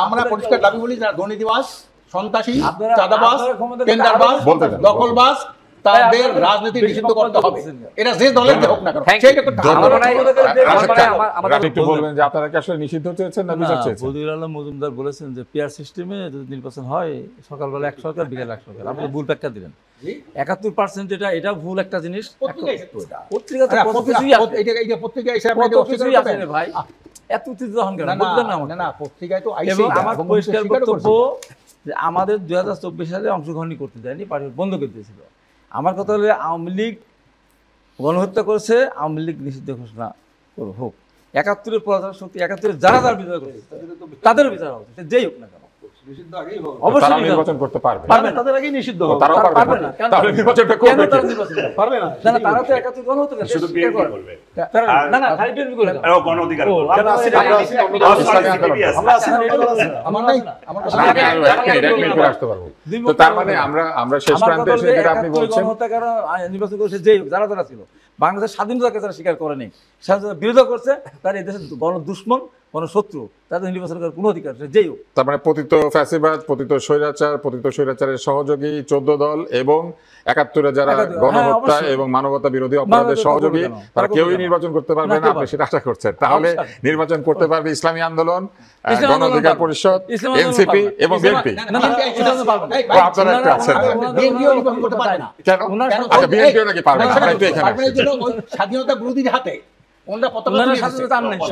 আমরা পরিষ্কার দাবি বলি যারা দুর্নীতিবাজ, সন্ত্রাসী, চাঁদাবাজ, টেন্ডারবাজ, দখলবাজ, তাদের রাজনীতি নিষিদ্ধ করতে হবে। এটা যে দলের হোক না কেন সেইটা করতে একটু বলবেন যে আপনারা কি আসলে নিষিদ্ধ চেয়েছেন না বিচার চেয়েছেন? বদিউল আলম মজুমদার বলেছেন যে পিআর সিস্টেমে যদি নির্বাচন হয় সকালবেলা 100 সরকার বিকেল 100 সরকার, আপনি ভুল ব্যাখ্যা দিলেন। 71% এটা ভুল একটা জিনিস। পত্রিকাতে কত কিছুই আছে, এটা পত্রিকা হিসাবে কত কিছুই আছে রে ভাই, এত উত্তেজিত হন কেন? বুঝলেন না? না পত্রিকায় তো আইছে। এবং আমার পরিষ্কার বক্তব্য যে আমাদের 2024 সালে অংশগ্রহণই করতে দেয়নি, পার্টি বন্ধ করে দিয়েছিল। আমার কথা হলো আওয়ামী লীগ গণহত্যা করেছে, আওয়ামী লীগ নিষিদ্ধ ঘোষণা হোক। 71-এর প্রজাতন্ত্র শক্তি, 71-এর যারা যার বিচার করেছে তাদেরও বিচার হবে, যেই হোক না কেন। অবশ্যই নির্বাচন করতে পারবে, তাদের আগেই নিষিদ্ধ হবে। তারাও পারবে না, তাহলে নির্বাচনটা করবে কেন? তারা নির্বাচন পারবে না, না তারা তো 71 গণহত্যা করেছে, শুধু বিএনপি করবে। না না খালি বিএনপি করবে, ও গণ অধিকার করবে। আমার নাই, আমার আসতে পারবো। তো তার মানে আমরা শেষ প্রান্তে এসে যেটা আপনি বলছেন, গণহত্যা কারণ নির্বাচন করেছে যেই হোক, যারা যারা ছিল, বাংলাদেশের স্বাধীনতাকে যারা স্বীকার করে নেই, স্বাধীনতা বিরোধিতা করছে, তারা এই দেশের গণ দুশ্মন, গণ শত্রু, তাদের নির্বাচন করার কোনো অধিকার নেই, যেই হোক। তার মানে পতিত ফ্যাসিবাদ, পতিত স্বৈরাচারের সহযোগী 14 দল এবং 71-এ যারা গণহত্যা এবং মানবতা বিরোধী অপরাধের সহযোগী, তারা কেউই নির্বাচন করতে পারবে না, আপনি সেটা আশা করছেন। তাহলে নির্বাচন করতে পারবে ইসলামী আন্দোলন, গণ অধিকার পরিষদ, এনসিপি এবং বিএনপি। আপনারা একটু আছেন, কেন? আচ্ছা, বিএনপিও নাকি পারবে না? স্বাধীনতা বিরোধীর হাতে ওনারা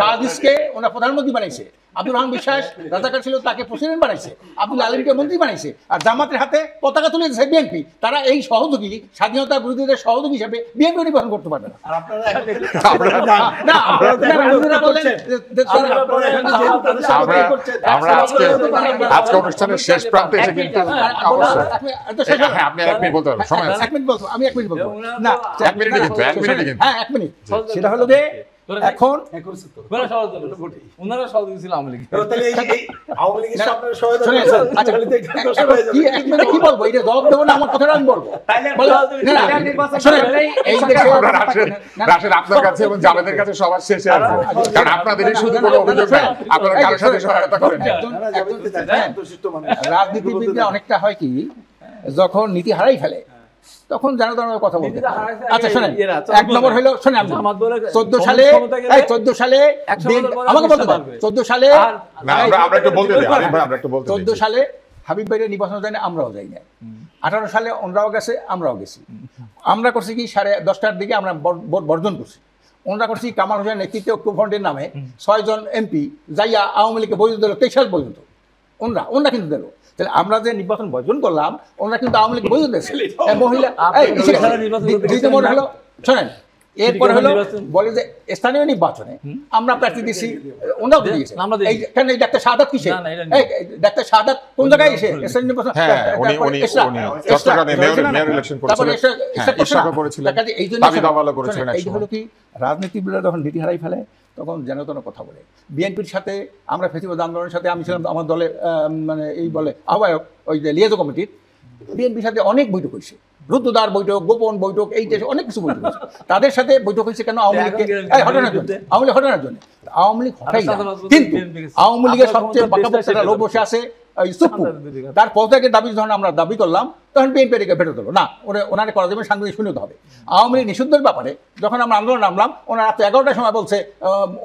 শাহদিসকে ওনারা প্রধানমন্ত্রী বানাইছে, আব্দুল রহমান বিশ্বাস রাজাকার ছিল তাকে প্রেসিডেন্ট বানাইছে, আব্দুল আলিমকে মন্ত্রী বানাইছে, আর জামাতের হাতে পতাকা তুলে দিয়েছে বিএনপি। তারা এই সহযোগী, স্বাধীনতা বিরোধীদের সহযোগী হিসেবে বিএনপি নির্বাচন করতে পারবে না। আমরা আজকে অনুষ্ঠানের শেষ প্রান্তে এসে কিন্তু আপনি 1 মিনিট বলতে পারবেন, সময় আছে। 1 মিনিট বলবো, আমি 1 মিনিট বলবো না, 1 মিনিটে কিন্তু 1 মিনিটে কিন্তু হ্যাঁ 1 মিনিট। সেটা হলো যে এখন ওনারা সহযোগী ছিল আওয়ামী লীগ, কি বলবো, এটা জবাব দেবো না, আমার কথাটা আমি বলবো। রাশেদ আপনার কাছে এবং জামাতের কাছে সবার শেষে আছে, কারণ আপনাদেরই শুধু কোনো অভিযোগ নাই, আপনারা কারোর সাথে সহায়তা করেন। রাজনীতিবিদরা অনেকটা হয় কি, যখন নীতি হারাই ফেলে তখন জানা ধরনের কথা বলতে। আচ্ছা শোনেন, 1 নম্বর হলো, শোনেন 14 সালে আমাকে বলতে দাও, 14 সালে আমরা একটু বলতে দিই, আমরা একটু বলতে দিই। 14 সালে হাবিব ভাইয়ের নির্বাচন যায় না, আমরাও যাই না। 18 সালে ওনরাও গেছে, আমরাও গেছি। আমরা করছি কি 10:30টার দিকে আমরা বর্জন করছি। ওনরা করছি কামাল হোসেন নেতৃত্বে ঐক্যফ্রন্টের নামে 6 জন এমপি যাইয়া আওয়ামী লীগকে বৈধ দিল 23 সাল পর্যন্ত। ওনরা কিন্তু দিল। তাহলে আমরা যে নির্বাচন বর্জন করলাম, ওনারা কিন্তু আওয়ামী লীগ বৈধ দিয়েছে। মহিলা হলো, শোনেন, এরপরে হলো বলে যে স্থানীয় নির্বাচনে আমরা প্রার্থী দিচ্ছি, ওনারাও দিয়েছে। কেন এই ডাক্তার শাহাদাত কিসে, ডাক্তার শাহাদাত কোন জায়গায় এসে স্থানীয় নির্বাচন, এই হলো কি রাজনীতিবিদরা যখন নীতি হারাই ফেলে তখন যেন তেন কথা বলে। বিএনপির সাথে আমরা ফেসিবাদ আন্দোলনের সাথে আমি ছিলাম, আমার দলে মানে এই বলে আহ্বায়ক, ওই যে লিয়াজো কমিটির, বিএনপির সাথে অনেক বৈঠক হয়েছে, রুদ্ধদ্বার বৈঠক, গোপন বৈঠক, এই দেশে অনেক কিছু বৈঠক হয়েছে। তাদের সাথে বৈঠক হয়েছে কেন? আওয়ামী লীগকে হটানোর জন্য, আওয়ামী লীগ হটানোর জন্য। আওয়ামী লীগ হটাই না, কিন্তু আওয়ামী লীগের সবচেয়ে বাঁকা লোক বসে আছে তার পদত্যাগের দাবি যখন আমরা দাবি করলাম, তখন বিএনপি এটাকে ফেরত দিল না, ওনারা করা যাবে, সাংবাদিক শুনতে হবে। আওয়ামী লীগ নিষিদ্ধের ব্যাপারে যখন আমরা আন্দোলন নামলাম, ওনারা রাত্রে 11টার সময় বলছে,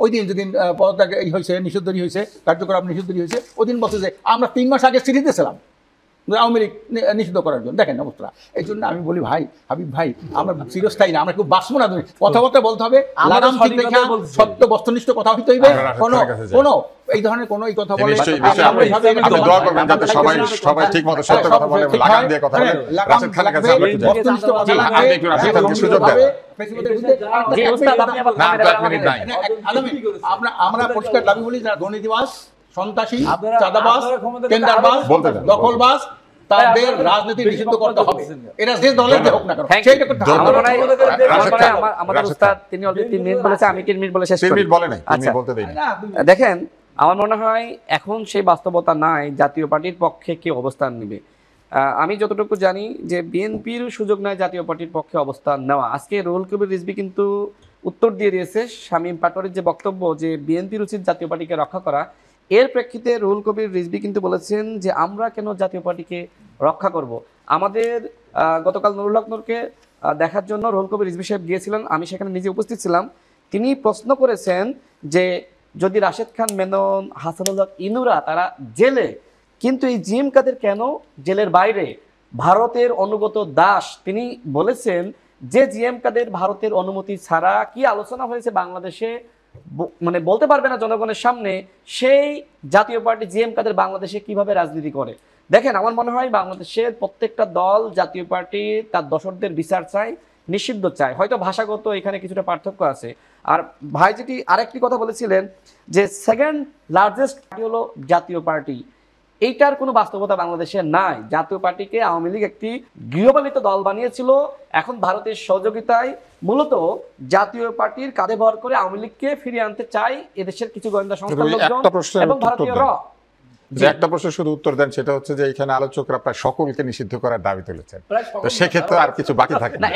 ওই দিন যেদিন পদত্যাগ হয়েছে, নিষিদ্ধই হয়েছে, কার্যক্রম নিষিদ্ধই হয়েছে, ওই দিন বলছে যে আমরা 3 মাস আগে চিঠি দিয়েছিলাম আওয়ামী লীগ নিষিদ্ধ করার জন্য। দেখেন অবস্থা। এই জন্য আমি বলি ভাই, হাবিব ভাই, আমরা চিরস্থায়ী না, আমরা খুব বাঁচবো না। কথাবার্তা বলতে হবে, সত্য বস্তুনিষ্ঠ কথা হইতে হইবে। কোনো এই ধরনের কোনো কথা বলে সবাই ঠিক মতো সত্য কথা বলে, লাগাম দিয়ে কথা বলে। রাশেদ খানের কাছে আমরা একটু বস্তুনিষ্ঠ কথা আপনি একটু রাশেদ খানকে সুযোগ দেন। আমরা পরিষ্কার দাবি বলি যারা দুর্নীতিবাজ, সন্ত্রাসী, চাঁদাবাজ, টেন্ডারবাজ, দখলবাজ, তাদের রাজনীতি নিষিদ্ধ করতে হবে। এটা যে দলের হোক না কেন সেইটা করতে হবে। আমাদের উস্তাদ তিনি অলরেডি 3 মিনিট বলেছে, আমি 3 মিনিট বলে শেষ করি। 3 মিনিট বলে নাই, 3 মিনিট বলতে দেই না। দেখেন, আমার মনে হয় এখন সেই বাস্তবতা নাই জাতীয় পার্টির পক্ষে কি অবস্থান নেবে। আমি যতটুকু জানি যে বিএনপির সুযোগ নয় জাতীয় পার্টির পক্ষে অবস্থান নেওয়া। আজকে রুহুল কবির রিজভী কিন্তু উত্তর দিয়ে দিয়েছে শামীম পাটোয়ারির যে বক্তব্য যে বিএনপির উচিত জাতীয় পার্টিকে রক্ষা করা, এর প্রেক্ষিতে রুহুল কবির রিজভী কিন্তু বলেছেন যে আমরা কেন জাতীয় পার্টিকে রক্ষা করব। আমাদের গতকাল নুরুল হক নূরকে দেখার জন্য রুহুল কবির রিজভী সাহেব গিয়েছিলেন, আমি সেখানে নিজে উপস্থিত ছিলাম। তিনি প্রশ্ন করেছেন যে যদি রাশেদ খান মেনন, হাসানুল হক ইনুরা তারা জেলে, কিন্তু এই জিএম কাদের কেন জেলের বাইরে, ভারতের অনুগত দাস। তিনি বলেছেন যে জিএম কাদের ভারতের অনুমতি ছাড়া কি আলোচনা হয়েছে বাংলাদেশে মানে বলতে পারবে না জনগণের সামনে, সেই জাতীয় পার্টি জিএম কাদের বাংলাদেশে কিভাবে রাজনীতি করে। দেখেন, আমার মনে হয় বাংলাদেশের প্রত্যেকটা দল জাতীয় পার্টি তার দশকদের বিচার চায়, নিষিদ্ধ চায়। হয়তো ভাষাগত এখানে কিছুটা পার্থক্য আছে। আর ভাই যেটি আরেকটি কথা বলেছিলেন যে সেকেন্ড লার্জেস্ট পার্টি হলো জাতীয় পার্টি, এইটার কোনো বাস্তবতা বাংলাদেশে নাই। জাতীয় পার্টিকে আওয়ামী লীগ একটি গৃহপালিত দল বানিয়েছিল, এখন ভারতের সহযোগিতায় মূলত জাতীয় পার্টির কাঁধে ভর করে আওয়ামী লীগকে ফিরিয়ে আনতে চাই এদেশের কিছু গোয়েন্দা সংস্থার লোকজন এবং ভারতীয়রা। যে একটা প্রশ্ন শুধু উত্তর দেন, সেটা হচ্ছে যে এখানে আলোচকরা প্রায় সকলকে নিষিদ্ধ করার দাবি তুলেছেন, তো সেক্ষেত্রে আর কিছু বাকি থাকে না।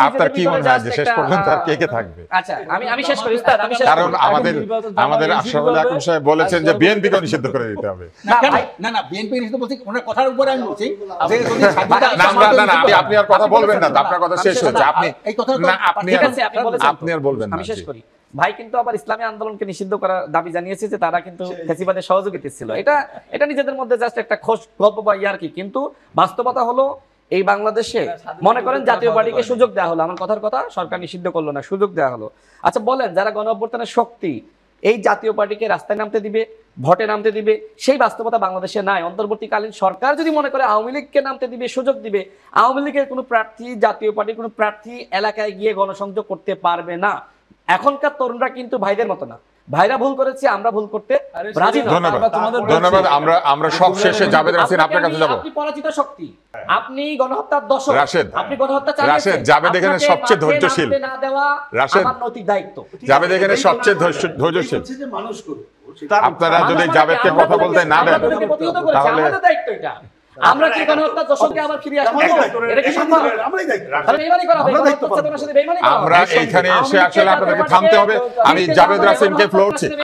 আপনার কি মনে হয় যে শেষ পর্যন্ত আর কে কে থাকবে? আচ্ছা, আমি শেষ করি উস্তাদ, আমি শেষ কারণ আমাদের আশরাফুল হাকিম সাহেব বলেছেন যে বিএনপিকে নিষিদ্ধ করে দিতে হবে। না বিএনপি নিষিদ্ধ বলছি, ওনার কথার উপরে আমি বলছি যে যদি আপনি আর কথা বলবেন না, আপনার কথা শেষ হয়েছে। আপনি এই কথা আপনি আর বলবেন না। আমি শেষ করি। ভাই কিন্তু আবার ইসলামী আন্দোলনকে নিষিদ্ধ করার দাবি জানিয়েছে যে তারা কিন্তু ফ্যাসিবাদের সহযোগিতা ছিল। এটা নিজেদের মধ্যে জাস্ট একটা খোশ গল্প বা ইয়ার্কি, কিন্তু বাস্তবতা হলো এই বাংলাদেশে মনে করেন জাতীয় পার্টিকে সুযোগ দেওয়া হলো, আমার কথার কথা, সরকার নিষিদ্ধ করলো না, সুযোগ দেওয়া হলো। আচ্ছা বলেন, যারা গণ অভ্যুত্থানের শক্তি এই জাতীয় পার্টিকে রাস্তায় নামতে দিবে, ভোটে নামতে দিবে, সেই বাস্তবতা বাংলাদেশে নাই। অন্তর্বর্তীকালীন সরকার যদি মনে করে আওয়ামী লীগকে নামতে দিবে, সুযোগ দিবে, আওয়ামী লীগের কোনো প্রার্থী, জাতীয় পার্টির কোনো প্রার্থী এলাকায় গিয়ে গণসংযোগ করতে পারবে না। এখনকার তরুণরা কিন্তু ভাইদের মতো না, ভাইরা ভুল করেছে, আমরা ভুল করতে রাজি নই। ধন্যবাদ। আমরা সব শেষে জাবেদ রাসিন আপনার কাছে যাব। আপনি পরাজিত শক্তি, আপনি গণহত্যার দশক, রাশেদ, আপনি গণহত্যা চালিয়েছেন। রাশেদ, জাবেদ এখানে সবচেয়ে ধৈর্যশীল। না দেওয়া আমার নৈতিক দায়িত্ব। জাবেদ এখানে সবচেয়ে ধৈর্যশীল। আপনারা যদি জাবেদকে কথা বলতে না দেন তাহলে আমাদের দায়িত্ব এটা। আমরা কি গণহত্যার দশকে আবার ফিরে আসবো? এটা কি সম্ভব? আমরা এখানে এসে আসলে আপনাদেরকে থামতে হবে। আমি জাবেদ রাসিনকে ফ্লোর